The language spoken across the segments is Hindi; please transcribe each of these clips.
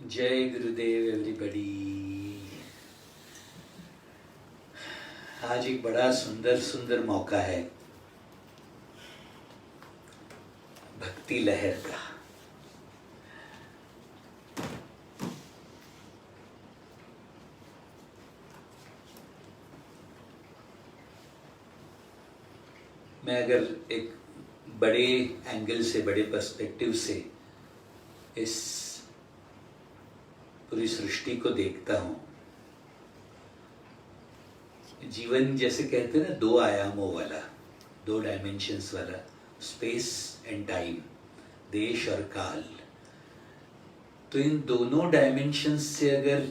जय गुरुदेव एवरीबॉडी। आज एक बड़ा सुंदर सुंदर मौका है भक्ति लहर का। मैं अगर एक बड़े एंगल से, बड़े पर्सपेक्टिव से इस पूरी सृष्टि को देखता हूँ, जीवन जैसे कहते हैं ना, दो आयामों वाला, दो डायमेंशंस वाला, स्पेस एंड टाइम, देश और काल। तो इन दोनों डायमेंशंस से अगर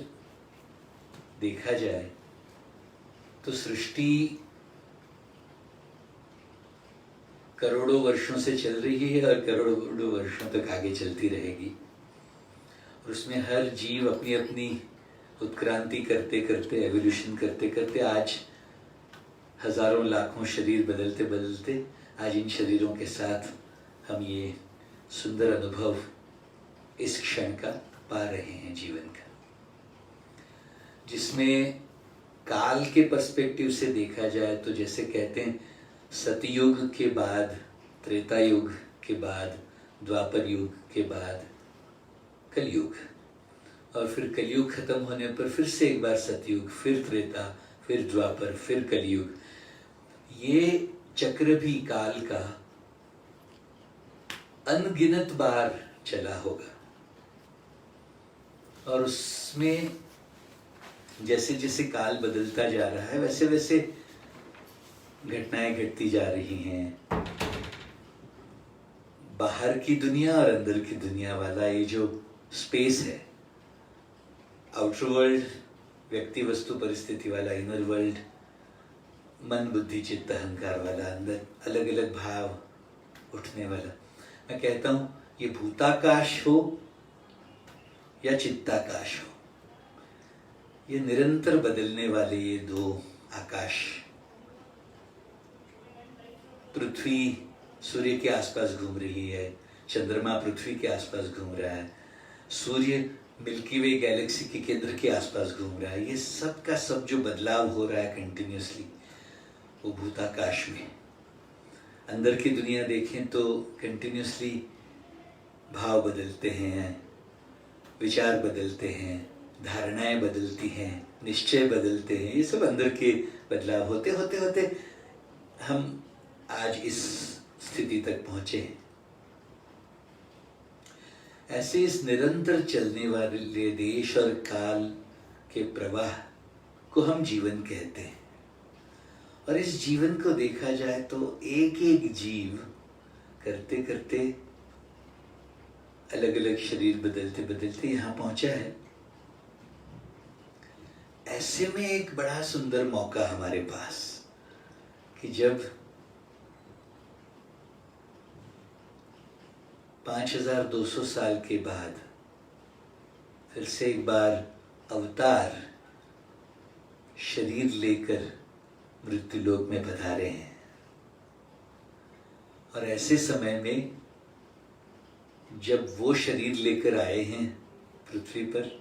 देखा जाए तो सृष्टि करोड़ों वर्षों से चल रही है और करोड़ों वर्षों तक आगे चलती रहेगी। और उसमें हर जीव अपनी अपनी उत्क्रांति करते करते, एवोल्यूशन करते करते आज हजारों लाखों शरीर बदलते बदलते आज इन शरीरों के साथ हम ये सुंदर अनुभव इस क्षण का पा रहे हैं, जीवन का, जिसमें काल के पर्सपेक्टिव से देखा जाए तो जैसे कहते हैं सतयुग के बाद, त्रेता युग के बाद, द्वापर युग के बाद कलयुग, और फिर कलयुग खत्म होने पर फिर से एक बार सतयुग, फिर त्रेता, फिर द्वापर, फिर कलयुग। ये चक्र भी काल का अनगिनत बार चला होगा। और उसमें जैसे जैसे काल बदलता जा रहा है वैसे वैसे घटनाएं घटती जा रही हैं। बाहर की दुनिया और अंदर की दुनिया वाला ये जो स्पेस है, आउटर वर्ल्ड व्यक्ति वस्तु परिस्थिति वाला, इनर वर्ल्ड मन बुद्धि चित्त अहंकार वाला, अंदर अलग अलग भाव उठने वाला। मैं कहता हूं ये भूताकाश हो या चित्ताकाश हो, ये निरंतर बदलने वाले ये दो आकाश, पृथ्वी सूर्य के आसपास घूम रही है, चंद्रमा पृथ्वी के आसपास घूम रहा है, सूर्य मिल्की वे गैलेक्सी के केंद्र के आसपास घूम रहा है। ये सब का सब जो बदलाव हो रहा है कंटिन्यूसली, वो भूताकाश में। अंदर की दुनिया देखें तो कंटिन्यूसली भाव बदलते हैं, विचार बदलते हैं, धारणाएं बदलती हैं, निश्चय बदलते हैं। ये सब अंदर के बदलाव होते होते होते हम आज इस स्थिति तक पहुंचे हैं। ऐसे इस निरंतर चलने वाले देश और काल के प्रवाह को हम जीवन कहते हैं। और इस जीवन को देखा जाए तो एक एक जीव करते करते अलग अलग शरीर बदलते बदलते यहाँ पहुंचा है। ऐसे में एक बड़ा सुंदर मौका हमारे पास कि जब 5200 साल के बाद फिर से एक बार अवतार शरीर लेकर मृत्युलोक में पधारे हैं। और ऐसे समय में जब वो शरीर लेकर आए हैं पृथ्वी पर,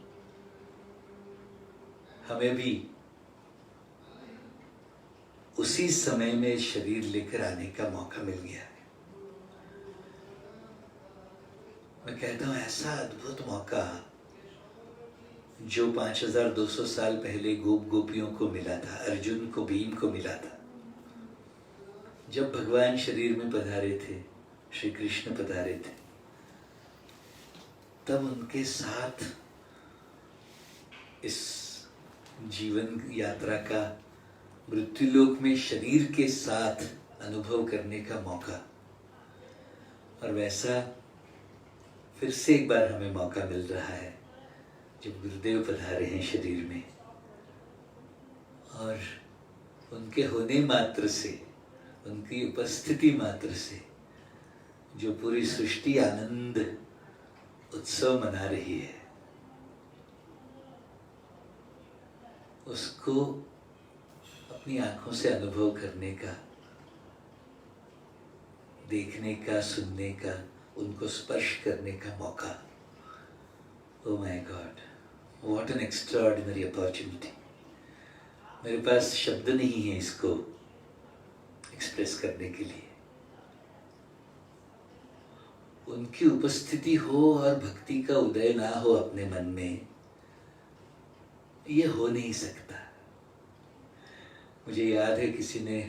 हमें भी उसी समय में शरीर लेकर आने का मौका मिल गया है। मैं कहता हूं ऐसा अद्भुत मौका जो 5200 साल पहले गोप गोपियों को मिला था, अर्जुन को, भीम को मिला था। जब भगवान शरीर में पधारे थे, श्री कृष्ण पधारे थे, तब उनके साथ इस जीवन यात्रा का मृत्युलोक में शरीर के साथ अनुभव करने का मौका। और वैसा फिर से एक बार हमें मौका मिल रहा है जब गुरुदेव पधारे हैं शरीर में। और उनके होने मात्र से, उनकी उपस्थिति मात्र से जो पूरी सृष्टि आनंद उत्सव मना रही है, उसको अपनी आंखों से अनुभव करने का, देखने का, सुनने का, उनको स्पर्श करने का मौका, oh my God, what an extraordinary opportunity. मेरे पास शब्द नहीं है इसको एक्सप्रेस करने के लिए। उनकी उपस्थिति हो और भक्ति का उदय ना हो अपने मन में, ये हो नहीं सकता। मुझे याद है किसी ने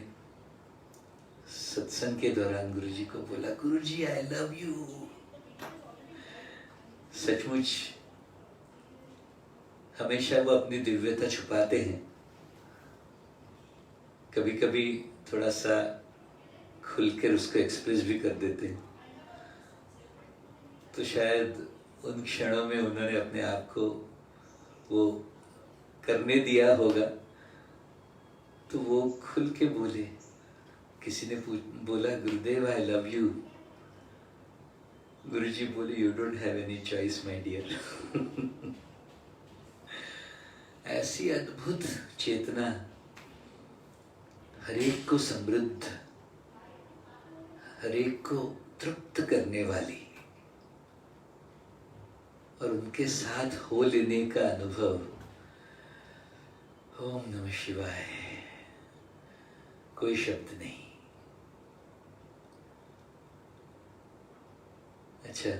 सत्संग के दौरान गुरुजी को बोला, गुरुजी आई लव यू। सचमुच हमेशा वो अपनी दिव्यता छुपाते हैं, कभी कभी थोड़ा सा खुलकर उसको एक्सप्रेस भी कर देते हैं। तो शायद उन क्षणों में उन्होंने अपने आप को वो करने दिया होगा, तो वो खुल के बोले। किसी ने बोला, गुरुदेव आई लव यू। गुरुजी बोले, you don't have any choice my dear. ऐसी अद्भुत चेतना, हरेक को समृद्ध, हरेक को तृप्त करने वाली, और उनके साथ हो लेने का अनुभव। ओम नमः शिवाय। कोई शब्द नहीं। अच्छा,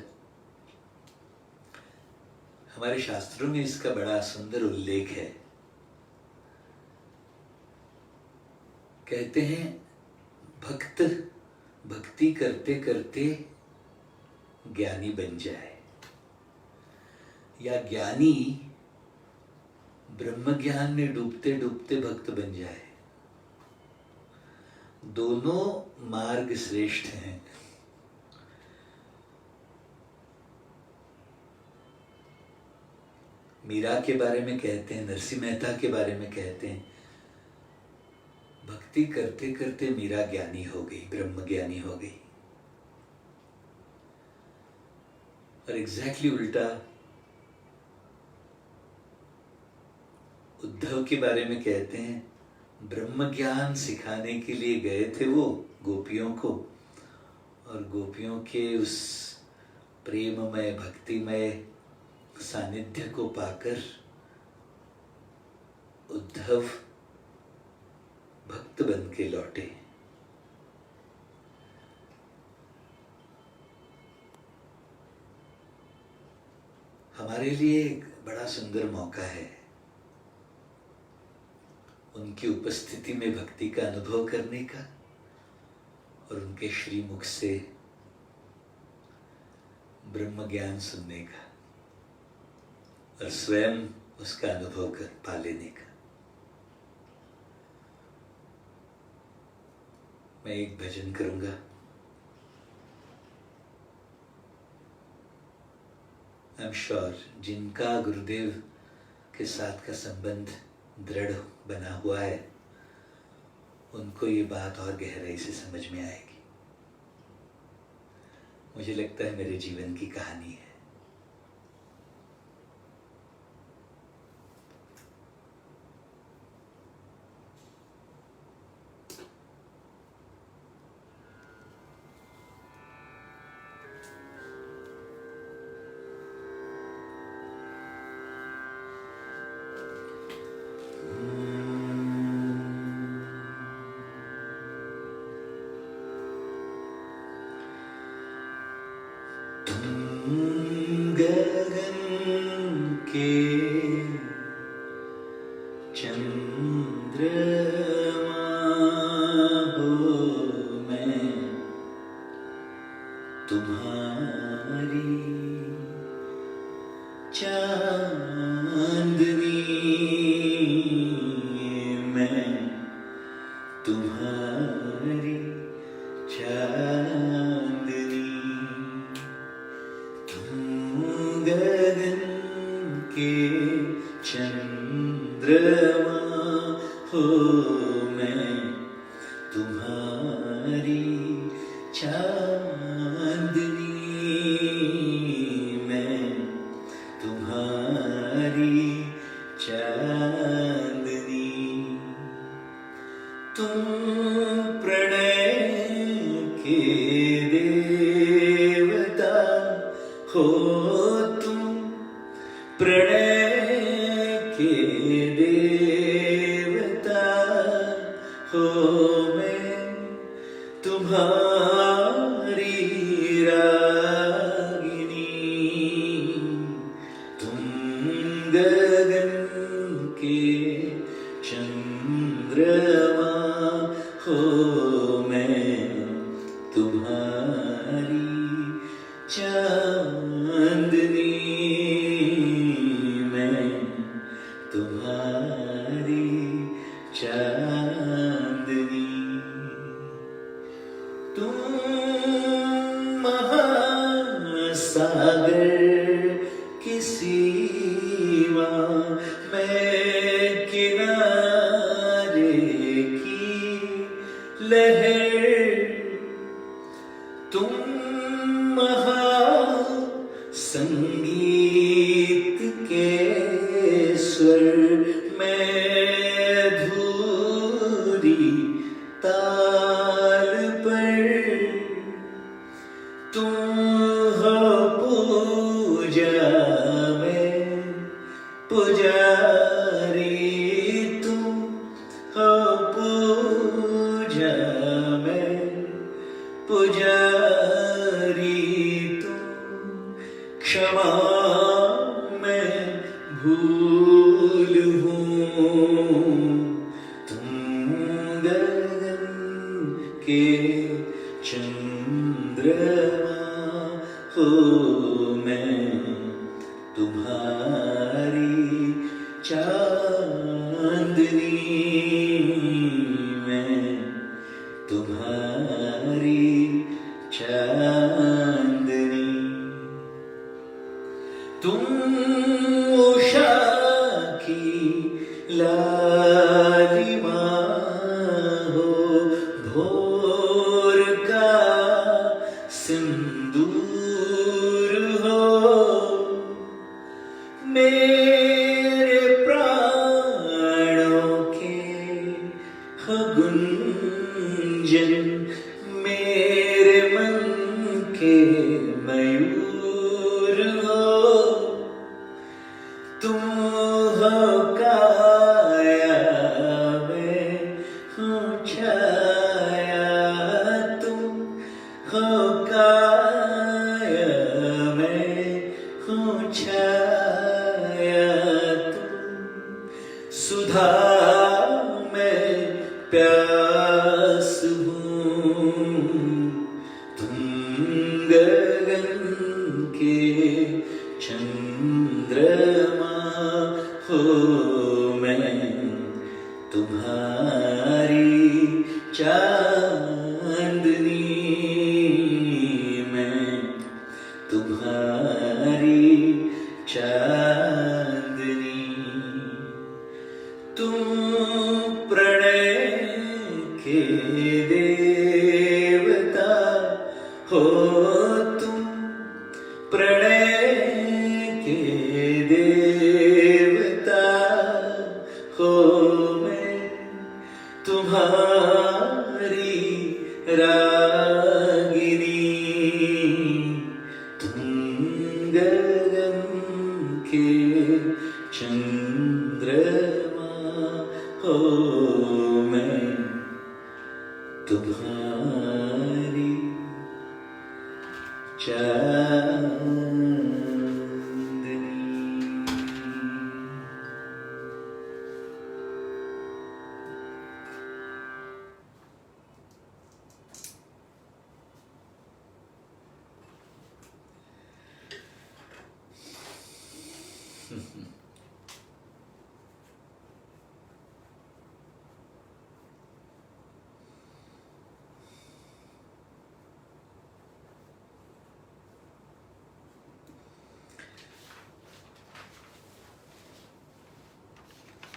हमारे शास्त्रों में इसका बड़ा सुंदर उल्लेख है। कहते हैं भक्त भक्ति करते करते ज्ञानी बन जाए, या ज्ञानी ब्रह्म ज्ञान में डूबते डूबते भक्त बन जाए। दोनों मार्ग श्रेष्ठ हैं। मीरा के बारे में कहते हैं, नरसिंह मेहता के बारे में कहते हैं, भक्ति करते करते मीरा ज्ञानी हो गई, ब्रह्म ज्ञानी हो गई। और एग्जैक्टली उल्टा उद्धव के बारे में कहते हैं, ब्रह्म ज्ञान सिखाने के लिए गए थे वो गोपियों को, और गोपियों के उस प्रेममय भक्तिमय सानिध्य को पाकर उद्धव भक्त बन के लौटे। हमारे लिए एक बड़ा सुंदर मौका है उनकी उपस्थिति में भक्ति का अनुभव करने का, और उनके श्रीमुख से ब्रह्म ज्ञान सुनने का, और स्वयं उसका अनुभव कर पा लेने का। मैं एक भजन करूंगा। आई एम श्योर जिनका गुरुदेव के साथ का संबंध दृढ़ बना हुआ है, उनको ये बात और गहराई से समझ में आएगी। मुझे लगता है मेरे जीवन की कहानी है। प्रणय के देवता हो मैं तुम्हारी रागिनी, तुम गगन के चंद्रमा हो मैं तुम्हारी चांदनी, मैं तुम्हारी चांदनी। तुम महासागर की सीमा, मैं किनारे की लहर, तुम महासंगीत के स्वर, मैं धूरी ताल पर, तुम हो पूजा में पुजारी, तुम हो पूजा में पुजारी, तुम क्षमा मैं भूल हूँ, तुम गगन के चंद्रमा हो मैं तुम्हारी चांदनी, मैं तुम्हारी चांदनी। तुम उषा की लालिमा हो, भोर का सिंदूर हो, मेरे प्राणों के हो गुंजन, मेरे मन के मयूर हो, तुम हो काया मैं हूँ छाया, तुम हो काया मैं हूँ छाया, तुम सुधा मैं प्यास हूँ, तुम गगन के चंद्रमा हो मैं तुम्हारी चांदनी, मैं तुम्हारी चांदनी। तुम प्रणय के देवता हो, तुम प्रणय के देवता हो मैं तुम्हारी रागिनी, तुम गगन के चंद्रमा हो मैं तुम्हारी चांदनी।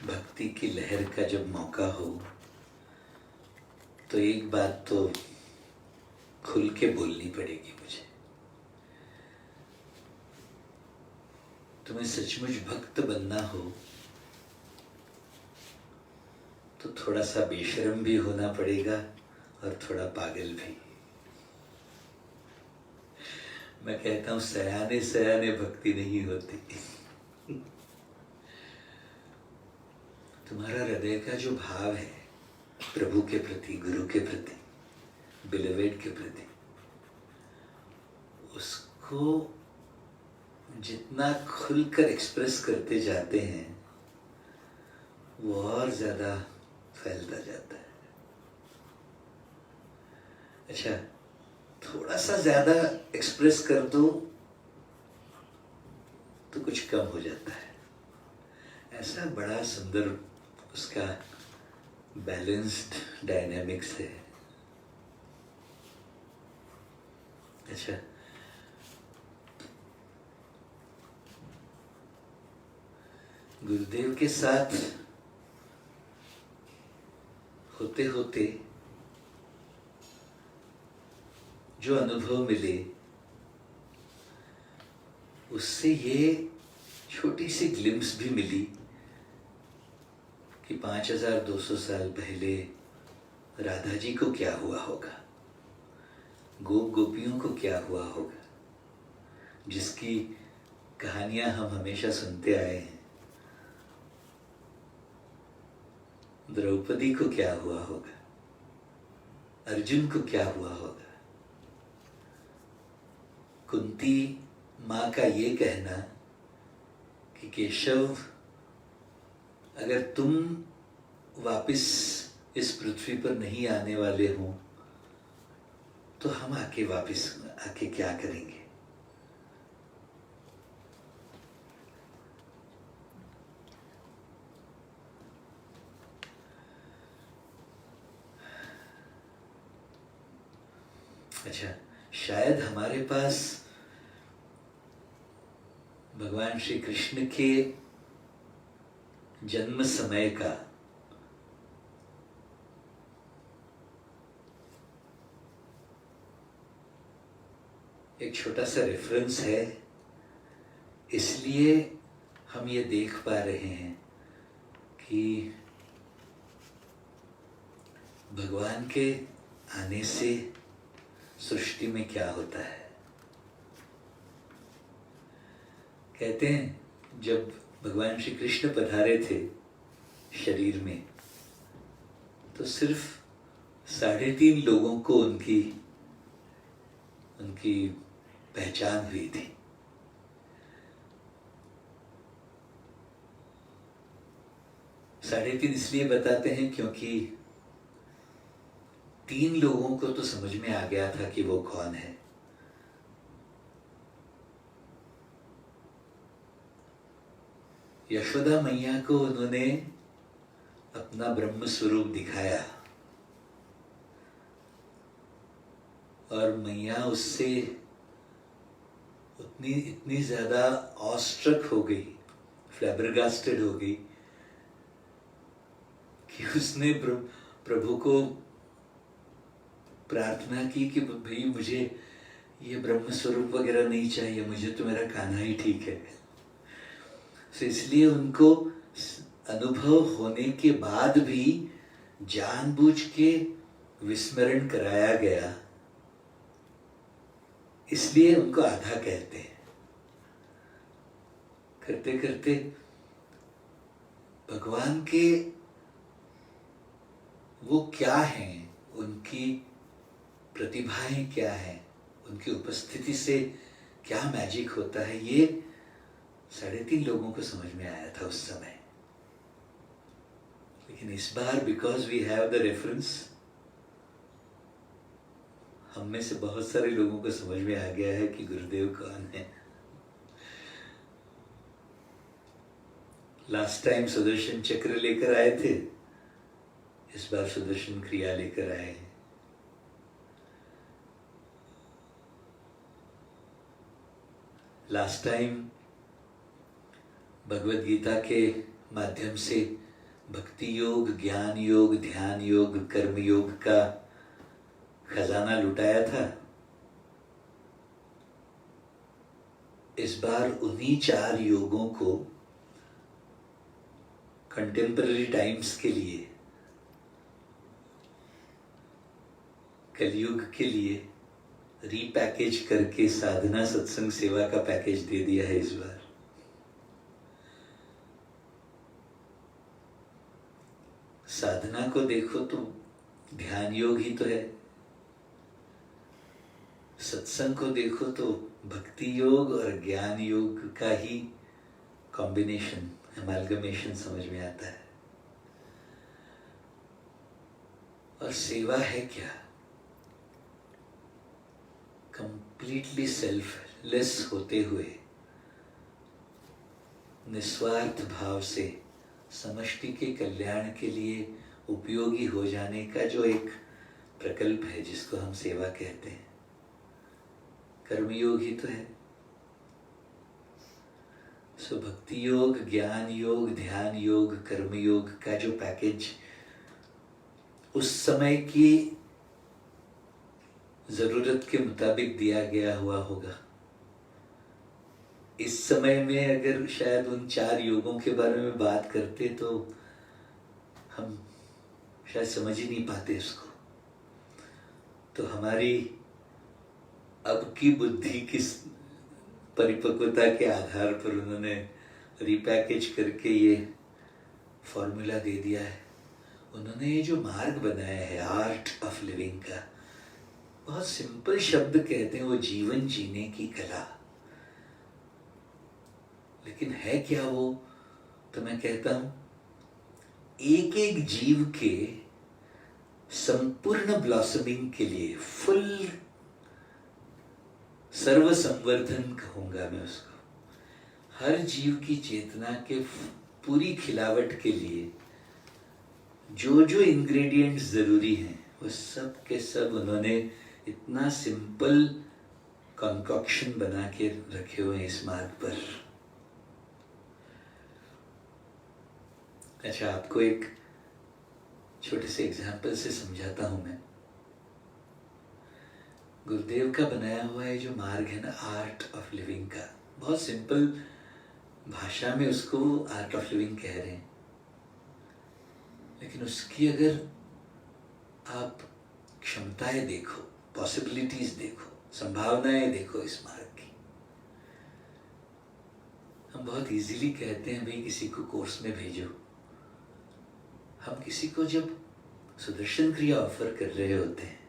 भक्ति की लहर का जब मौका हो तो एक बात तो खुल के बोलनी पड़ेगी मुझे। तुम्हें सचमुच भक्त बनना हो तो थोड़ा सा बेशर्म भी होना पड़ेगा और थोड़ा पागल भी। मैं कहता हूं सयाने सयाने भक्ति नहीं होती। तुम्हारा हृदय का जो भाव है प्रभु के प्रति, गुरु के प्रति, बिलीवेड के प्रति, उसको जितना खुलकर एक्सप्रेस करते जाते हैं वो और ज्यादा फैलता जाता है। अच्छा, थोड़ा सा ज्यादा एक्सप्रेस कर दो तो कुछ कम हो जाता है। ऐसा बड़ा सुंदर उसका बैलेंस्ड डायनामिक्स है। अच्छा, गुरुदेव के साथ होते होते जो अनुभव मिले उससे ये छोटी सी ग्लिम्स भी मिली कि 5200 साल पहले राधा जी को क्या हुआ होगा, गोप गोपियों को क्या हुआ होगा, जिसकी कहानियां हम हमेशा सुनते आए हैं। द्रौपदी को क्या हुआ होगा, अर्जुन को क्या हुआ होगा, कुंती माँ का ये कहना कि केशव अगर तुम वापस इस पृथ्वी पर नहीं आने वाले हो तो हम वापस आके क्या करेंगे। अच्छा, शायद हमारे पास भगवान श्री कृष्ण के जन्म समय का एक छोटा सा रेफरेंस है, इसलिए हम ये देख पा रहे हैं कि भगवान के आने से सृष्टि में क्या होता है। कहते हैं जब भगवान श्री कृष्ण पधारे थे शरीर में तो सिर्फ 3.5 लोगों को उनकी पहचान हुई थी। साढ़े तीन इसलिए बताते हैं क्योंकि 3 लोगों को तो समझ में आ गया था कि वो कौन है। यशोदा मैया को उन्होंने अपना ब्रह्म स्वरूप दिखाया और मैया उससे इतनी ज्यादा ऑस्ट्रक हो गई, फ्लैबरगास्टेड हो गई कि उसने प्रभु को प्रार्थना की कि भाई मुझे ये ब्रह्म स्वरूप वगैरह नहीं चाहिए, मुझे तो मेरा कान्हा ही ठीक है। तो इसलिए उनको अनुभव होने के बाद भी जानबूझ के विस्मरण कराया गया, इसलिए उनको आधा कहते हैं। करते करते भगवान के वो क्या हैं, उनकी प्रतिभाएं क्या हैं, उनकी उपस्थिति से क्या मैजिक होता है, ये 3.5 लोगों को समझ में आया था उस समय। लेकिन इस बार because we have the reference, हम में से बहुत सारे लोगों को समझ में आ गया है कि गुरुदेव कौन है। लास्ट टाइम सुदर्शन चक्र लेकर आए थे, इस बार सुदर्शन क्रिया लेकर आए हैं। लास्ट टाइम भगवत गीता के माध्यम से भक्ति योग, ज्ञान योग, ध्यान योग, कर्म योग का खजाना लुटाया था। इस बार उन्हीं 4 योगों को कंटेम्पररी टाइम्स के लिए, कलयुग के लिए रीपैकेज करके साधना सत्संग सेवा का पैकेज दे दिया है इस बार। साधना को देखो तो ध्यान योग ही तो है, सत्संग को देखो तो भक्ति योग और ज्ञान योग का ही कॉम्बिनेशन, एमालगमेशन समझ में आता है। और सेवा है क्या? कंप्लीटली सेल्फलेस होते हुए निस्वार्थ भाव से समष्टि के कल्याण के लिए उपयोगी हो जाने का जो एक प्रकल्प है, जिसको हम सेवा कहते हैं, कर्मयोग ही तो है। सो भक्ति योग, ज्ञान योग, ध्यान योग, कर्म योग का जो पैकेज उस समय की जरूरत के मुताबिक दिया गया हुआ होगा। इस समय में अगर शायद उन 4 योगों के बारे में बात करते तो हम शायद समझ ही नहीं पाते इसको। तो हमारी अब की बुद्धि किस परिपक्वता के आधार पर उन्होंने रिपैकेज करके ये फॉर्मूला दे दिया है। उन्होंने ये जो मार्ग बनाया है आर्ट ऑफ लिविंग का, बहुत सिंपल शब्द कहते हैं वो जीवन जीने की कला। लेकिन है क्या वो? तो मैं कहता हूं एक एक जीव के संपूर्ण ब्लॉसमिंग के लिए, फुल सर्व संवर्धन कहूंगा मैं उसको, हर जीव की चेतना के पूरी खिलावट के लिए जो जो इंग्रेडिएंट्स जरूरी हैं वो सब के सब उन्होंने इतना सिंपल कॉन्कॉक्शन बना के रखे हुए हैं इस मार्ग पर। अच्छा, आपको एक छोटे से एग्जाम्पल से समझाता हूं मैं। गुरुदेव का बनाया हुआ है जो मार्ग है ना, आर्ट ऑफ लिविंग का, बहुत सिंपल भाषा में उसको आर्ट ऑफ लिविंग कह रहे हैं। लेकिन उसकी अगर आप क्षमताएं देखो, पॉसिबिलिटीज देखो, संभावनाएं देखो इस मार्ग की, हम बहुत इजीली कहते हैं भाई किसी को कोर्स में भेजो। हम किसी को जब सुदर्शन क्रिया ऑफर कर रहे होते हैं,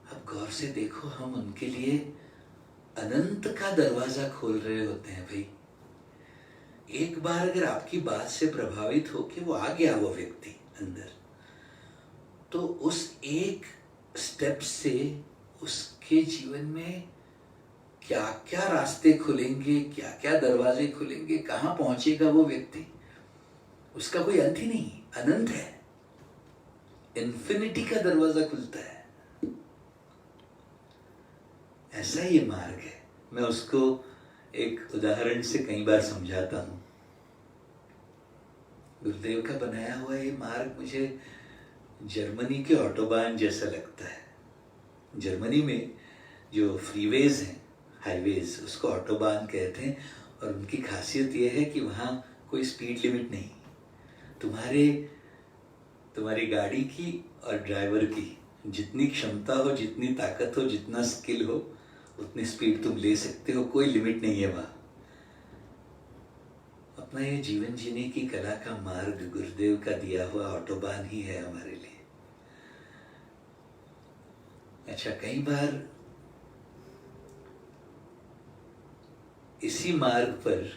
अब गौर से देखो, हम उनके लिए अनंत का दरवाजा खोल रहे होते हैं। भाई एक बार अगर आपकी बात से प्रभावित हो कि वो आ गया वो व्यक्ति अंदर, तो उस एक स्टेप से उसके जीवन में क्या क्या रास्ते खुलेंगे, क्या क्या दरवाजे खुलेंगे, कहाँ पहुंचेगा वो व्यक्ति, उसका कोई अंत ही नहीं, अनंत है, इन्फिनिटी का दरवाजा खुलता है। ऐसा ये मार्ग है। मैं उसको एक उदाहरण से कई बार समझाता हूं। गुरुदेव का बनाया हुआ ये मार्ग मुझे जर्मनी के ऑटोबान जैसा लगता है। जर्मनी में जो फ्रीवेज हैं, हाईवेज, उसको ऑटोबान कहते हैं। और उनकी खासियत यह है कि वहाँ कोई स्पीड लिमिट नहीं। तुम्हारी गाड़ी की और ड्राइवर की जितनी क्षमता हो, जितनी ताकत हो, जितना स्किल हो, उतनी स्पीड तुम ले सकते हो, कोई लिमिट नहीं है वहाँ। अपना ये जीवन जीने की कला का मार्ग गुरुदेव का दिया हुआ ऑटोबान ही है हमारे लिए। अच्छा, कई बार इसी मार्ग पर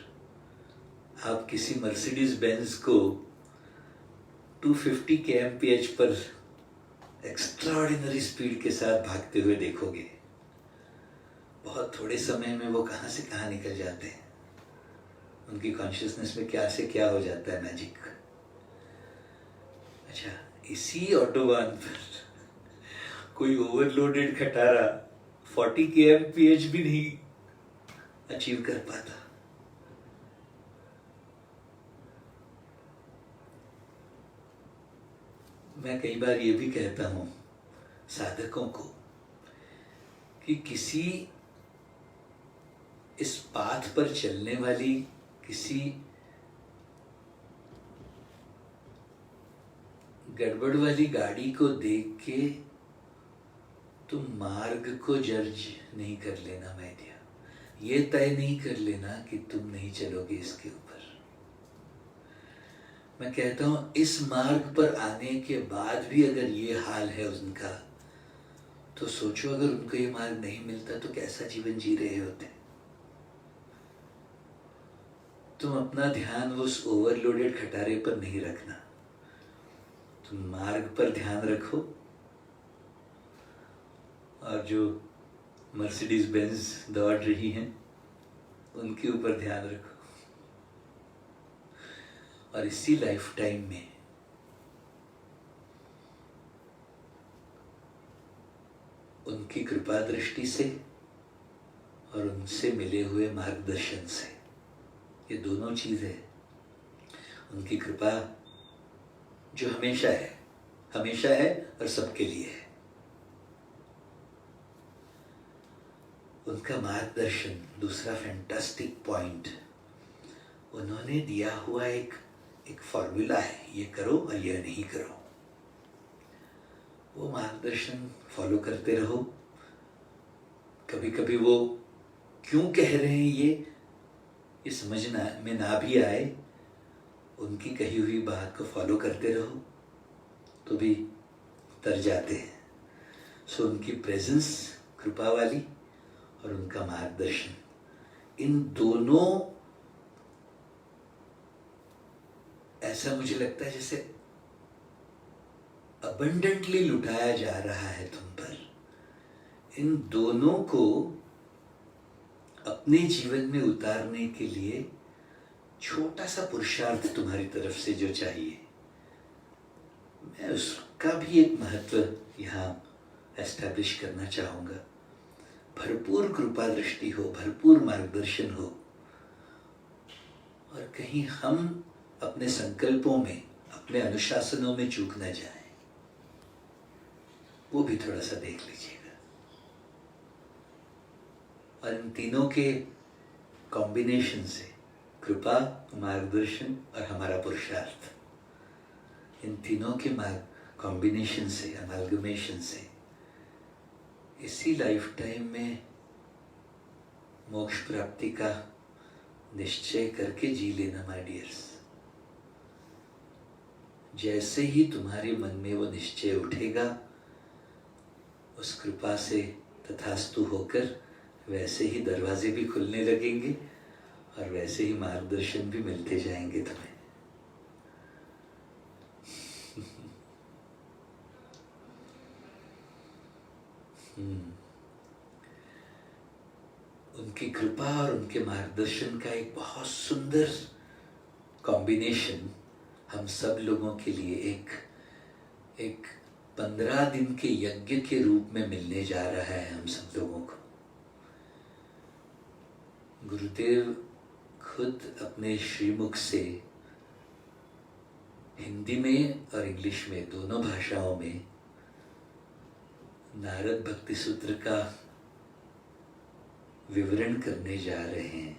आप किसी मर्सिडीज बेंज को 250 kmph पर एक्स्ट्राऑर्डिनरी स्पीड के साथ भागते हुए देखोगे। बहुत थोड़े समय में वो कहाँ से कहाँ निकल जाते हैं, उनकी कॉन्शियसनेस में क्या से क्या हो जाता है, मैजिक। अच्छा, इसी ऑटोबान पर कोई ओवरलोडेड खटारा 40 kmph भी नहीं अचीव कर पाता। मैं कई बार ये भी कहता हूं साधकों को कि किसी इस पाथ पर चलने वाली किसी गड़बड़ वाली गाड़ी को देख के तुम मार्ग को जज नहीं कर लेना। मैं दिया ये तय नहीं कर लेना कि तुम नहीं चलोगे इसके ऊपर। मैं कहता हूँ इस मार्ग पर आने के बाद भी अगर ये हाल है उनका, तो सोचो अगर उनको ये मार्ग नहीं मिलता तो कैसा जीवन जी रहे होते। तुम अपना ध्यान उस ओवरलोडेड खटारे पर नहीं रखना, तुम मार्ग पर ध्यान रखो, और जो मर्सिडीज बेंज दौड़ रही हैं उनके ऊपर ध्यान रखो। और इसी लाइफ टाइम में उनकी कृपा दृष्टि से और उनसे मिले हुए मार्गदर्शन से, ये दोनों चीजें, उनकी कृपा जो हमेशा है और सबके लिए है, उनका मार्गदर्शन दूसरा फैंटास्टिक पॉइंट, उन्होंने दिया हुआ एक फॉर्मूला है, ये करो और ये नहीं करो, वो मार्गदर्शन फॉलो करते रहो। कभी कभी वो क्यों कह रहे हैं ये समझना में ना भी आए, उनकी कही हुई बात को फॉलो करते रहो तो भी तर जाते हैं। सो उनकी प्रेजेंस कृपा वाली और उनका मार्गदर्शन, इन दोनों, ऐसा मुझे लगता है जैसे अबंडेंटली लुटाया जा रहा है तुम पर। इन दोनों को अपने जीवन में उतारने के लिए छोटा सा पुरुषार्थ तुम्हारी तरफ से जो चाहिए, मैं उसका भी एक महत्व यहाँ एस्टैब्लिश करना चाहूँगा। भरपूर कृपा दृष्टि हो, भरपूर मार्गदर्शन हो, और कहीं हम अपने संकल्पों में, अपने अनुशासनों में चूक न जाएं, वो भी थोड़ा सा देख लीजिएगा। और इन तीनों के कॉम्बिनेशन से, कृपा, मार्गदर्शन और हमारा पुरुषार्थ, इन तीनों के कॉम्बिनेशन से, अमालगमेशन से, इसी लाइफ टाइम में मोक्ष प्राप्ति का निश्चय करके जी लेना माय डियर्स। जैसे ही तुम्हारे मन में वो निश्चय उठेगा, उस कृपा से तथास्तु होकर वैसे ही दरवाजे भी खुलने लगेंगे और वैसे ही मार्गदर्शन भी मिलते जाएंगे तुम्हें। उनकी कृपा और उनके मार्गदर्शन का एक बहुत सुंदर कॉम्बिनेशन हम सब लोगों के लिए एक 15 दिन के यज्ञ के रूप में मिलने जा रहा है हम सब लोगों को। गुरुदेव खुद अपने श्रीमुख से हिंदी में और इंग्लिश में, दोनों भाषाओं में, नारद भक्ति सूत्र का विवरण करने जा रहे हैं।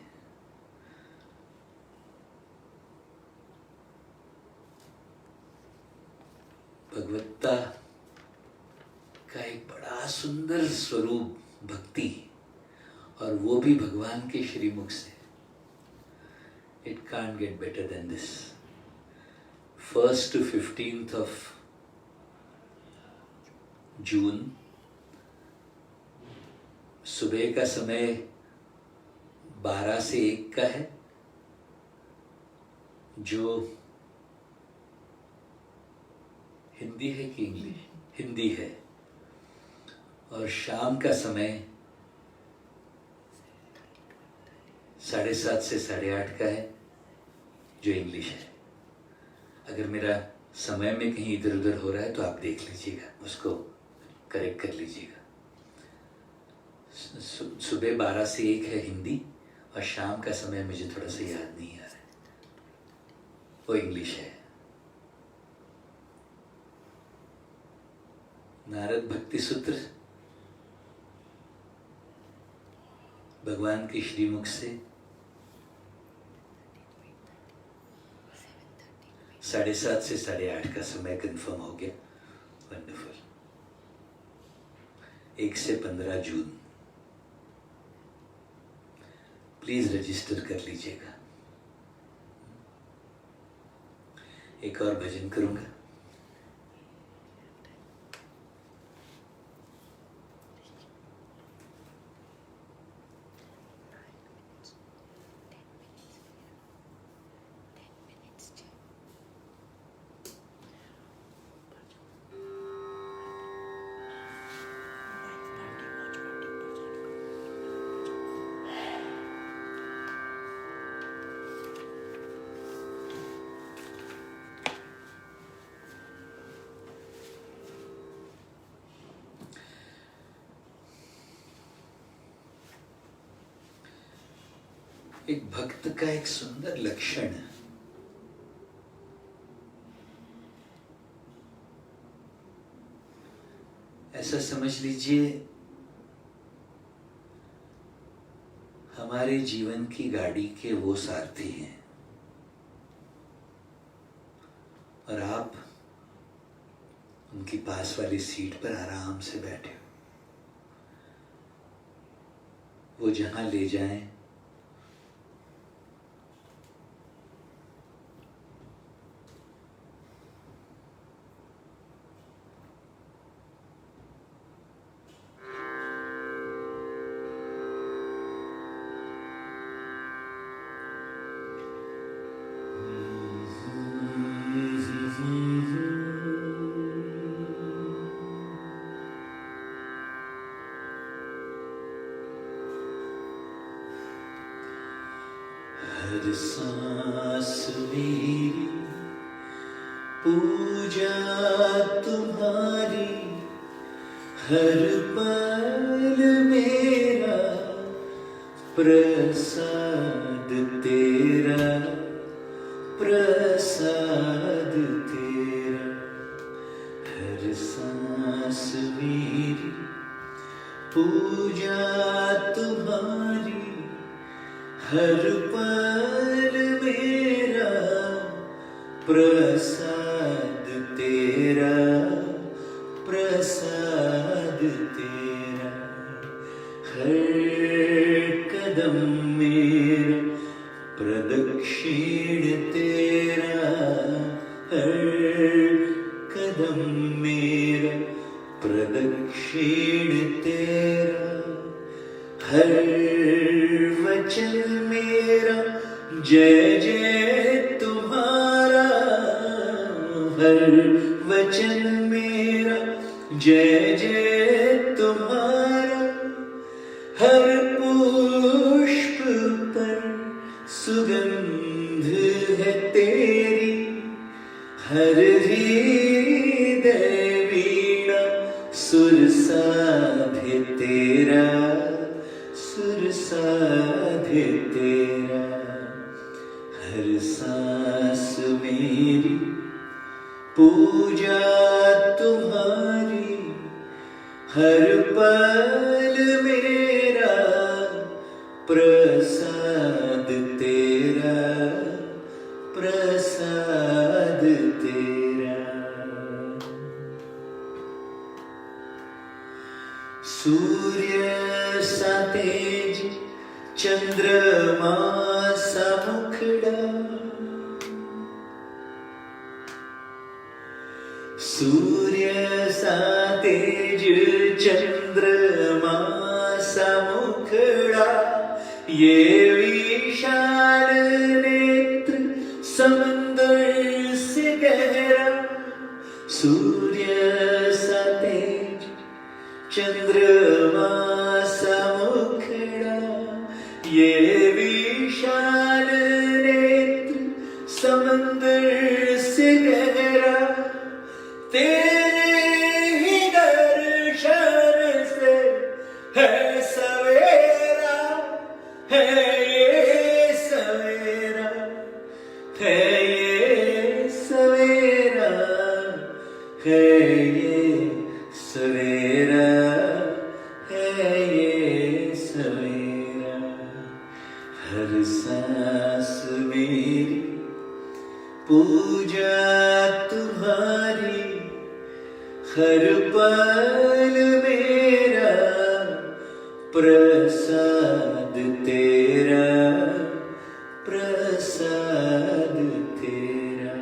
भगवत्ता का एक बड़ा सुंदर स्वरूप भक्ति, और वो भी भगवान के श्रीमुख से। It can't get better than this. 1st to 15th of जून, सुबह का समय 12 से 1 का है, जो हिंदी है कि इंग्लिश? हिंदी है। और शाम का समय 7:30 से 8:30 का है, जो इंग्लिश है। अगर मेरा समय में कहीं इधर उधर हो रहा है तो आप देख लीजिएगा, उसको करेक्ट कर लीजिएगा। सुबह 12 से 1 है हिंदी, और शाम का समय मुझे थोड़ा सा याद नहीं आ रहा है, वो इंग्लिश है। नारद भक्ति सूत्र भगवान के श्रीमुख से 7:30 से 8:30 का समय कंफर्म हो गया। वंडरफुल। 1 से 15 जून, प्लीज रजिस्टर कर लीजिएगा। एक और भजन करूंगा। एक भक्त का एक सुंदर लक्षण है, ऐसा समझ लीजिए हमारे जीवन की गाड़ी के वो सारथी हैं और आप उनकी पास वाली सीट पर आराम से बैठे हो। वो जहां ले जाएं हर सांस मेरी पूजा तुम्हारी, हर पल मेरा प्रसाद तेरा, प्रसाद तेरा। हर सांस मेरी पूजा तुम्हारी, हर पल मेरा प्रसाद तेरा, प्रसाद तेरा। हर कदम मेरा प्रदक्षिण तेरा, हर कदम मेरा प्रदक्षिण तेरा। हर वचन मेरा जय जय तुम्हारा, हर वचन मेरा जय जय तुम्हारा। हर पुष्प पर सुगंध है तेरी, हर हृदय वीणा सुर साधे तेरा, सुर साधे तेरा। हर सांस मेरी पूजा तुम्हारी, हर पल मेरा प्रसाद तेरा, प्रसाद तेरा। सूर्य सा तेज, चंद्रमा सा मुखड़ा, सूर्य सा तेज, चंद्रमा सा मुखड़ा। ये विशाल नेत्र समंदर से गहरा, सूर्य सा तेज, चंद्रमा सा मुखड़ा। ये विशाल नेत्र समंदर से गहरा, तेरे ही दर्शन से है सवेरा, है ये सवेरा, है ये सवेरा, है ये सवेरा, है ये सवेरा। हर सांस मेरी पूजा तुम्हारी, हर पल मेरा प्रसाद तेरा, प्रसाद तेरा।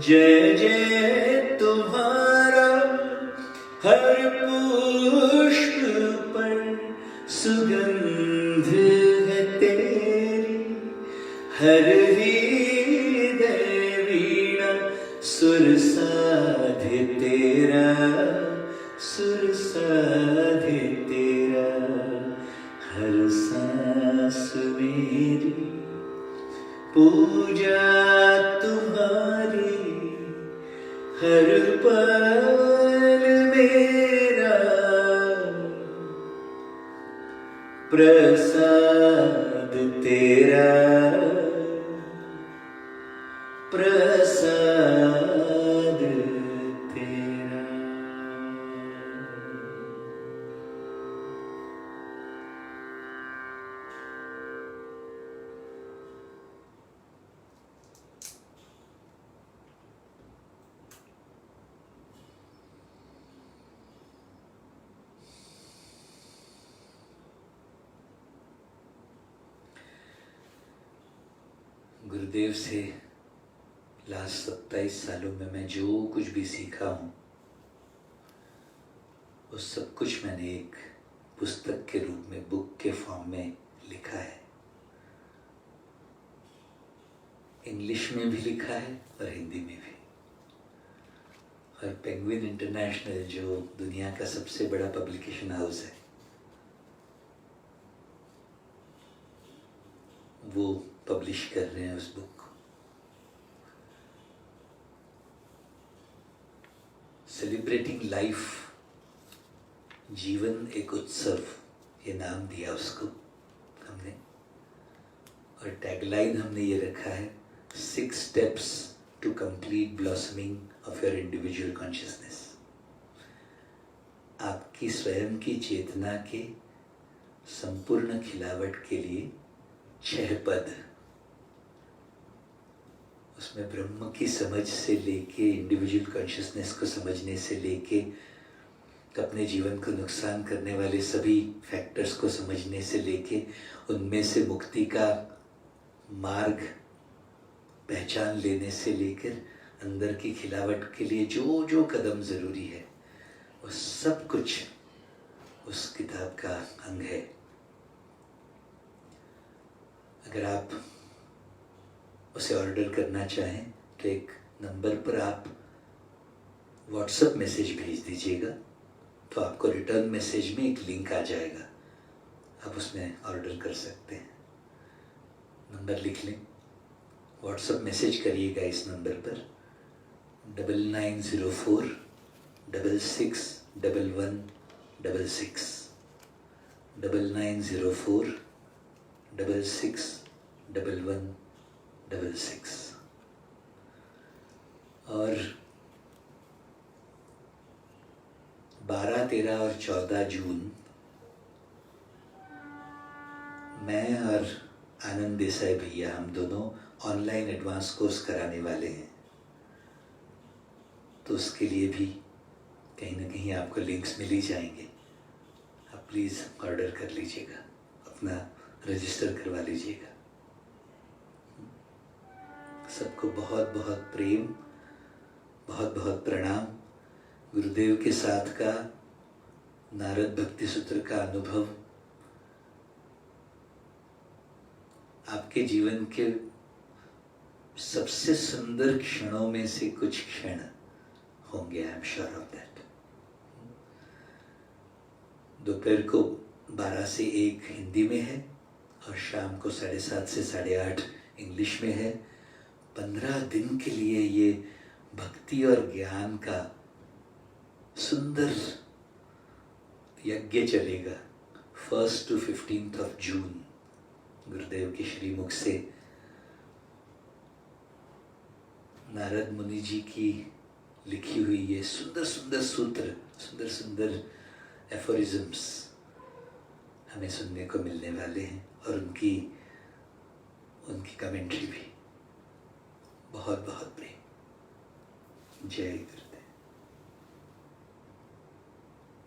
जय जय तुम्हारा हर पुष्प पर सुगंध है तेरी, हर हृदय वीणा सुर साधे तेरा, सुर साधे तेरा। हर सांस मेरी पूजा तुम्हारी, हर पल मेरा प्रसाद तेरा, प्रसाद तेरा। गुरुदेव से लास्ट 27 सालों में मैं जो कुछ भी सीखा हूँ वो सब कुछ मैंने एक पुस्तक के रूप में, बुक के फॉर्म में लिखा है। इंग्लिश में भी लिखा है और हिंदी में भी। और पेंगुइन इंटरनेशनल जो दुनिया का सबसे बड़ा पब्लिकेशन हाउस है, वो पब्लिश कर रहे हैं उस बुक को। सेलिब्रेटिंग लाइफ, जीवन एक उत्सव, ये नाम दिया उसको हमने। और टैगलाइन हमने ये रखा है, 6 steps to complete blossoming of your individual consciousness। आपकी स्वयं की चेतना के संपूर्ण खिलावट के लिए 6 पद। उसमें ब्रह्म की समझ से लेके, इंडिविजुअल कॉन्शियसनेस को समझने से लेके, अपने जीवन को नुकसान करने वाले सभी फैक्टर्स को समझने से लेके, उनमें से मुक्ति का मार्ग पहचान लेने से लेकर अंदर की खिलावट के लिए जो जो कदम ज़रूरी है, वो सब कुछ उस किताब का अंग है। अगर आप उसे ऑर्डर करना चाहें तो एक नंबर पर आप व्हाट्सएप मैसेज भेज दीजिएगा, तो आपको रिटर्न मैसेज में एक लिंक आ जाएगा, आप उसमें ऑर्डर कर सकते हैं। नंबर लिख लें, व्हाट्सएप मैसेज करिएगा इस नंबर पर 9904 66 11 66 9904 66 11 66। और 12, 13 और 14 जून मैं और आनंद देसाई भैया, हम दोनों ऑनलाइन एडवांस कोर्स कराने वाले हैं। तो उसके लिए भी कहीं ना कहीं आपको लिंक्स मिल ही जाएंगे। आप प्लीज़ ऑर्डर कर लीजिएगा, अपना रजिस्टर करवा लीजिएगा। सबको बहुत बहुत प्रेम, बहुत बहुत प्रणाम। गुरुदेव के साथ का नारद भक्ति सूत्र का अनुभव आपके जीवन के सबसे सुंदर क्षणों में से कुछ क्षण होंगे, I am sure of that. दोपहर को 12 से 1 हिंदी में है और शाम को 7:30 से 8:30 इंग्लिश में है। 15 दिन के लिए ये भक्ति और ज्ञान का सुंदर यज्ञ चलेगा। 1 to 15 of जून गुरुदेव के श्रीमुख से नारद मुनि जी की लिखी हुई ये सुंदर सुंदर सूत्र, सुंदर सुंदर एफोरिज्म्स हमें सुनने को मिलने वाले हैं। और उनकी कमेंट्री भी। बहुत बहुत प्रेम। जय गुरु।